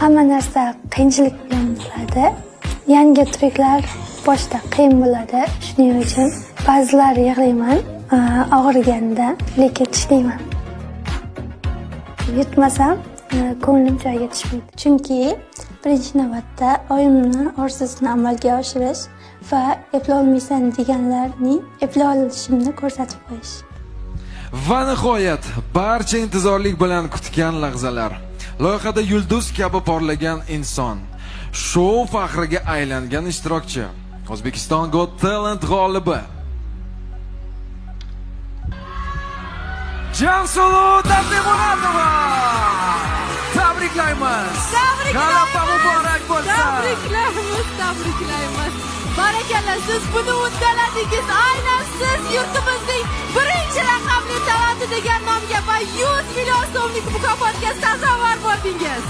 Hamma narsa qiyinchilik bilan bo'ladi. Yangi triklar boshda qiyin bo'ladi. Shuning uchun ba'zilar yig'layman og'riganda, lekin ishlayman. Yutmasam ko'nglim joyiga tushmaydi. Chunki birinchi navbatda oyimni orzusini amalga oshirish va eplolmaysan deganlarning eplay olishimni ko'rsatib qo'yish. Va nihoyat barcha intizorlik bilan kutgan lahzalar. Loyihada yulduz kabi porlagan inson, shou faxriga aylangan ishtirokchi, O'zbekiston Got Talent g'olibi Jansulu Tabrimuratova. Tabriklaymiz. G'alaba muborak bo'lsin. Tabriklaymiz. Barakalla, siz buni uddaladingiz. Aynan siz yurtimizning birinchi raqamli talanti degan nomga va 100 million so'mlik mukofotga sazovor bo'ldingiz.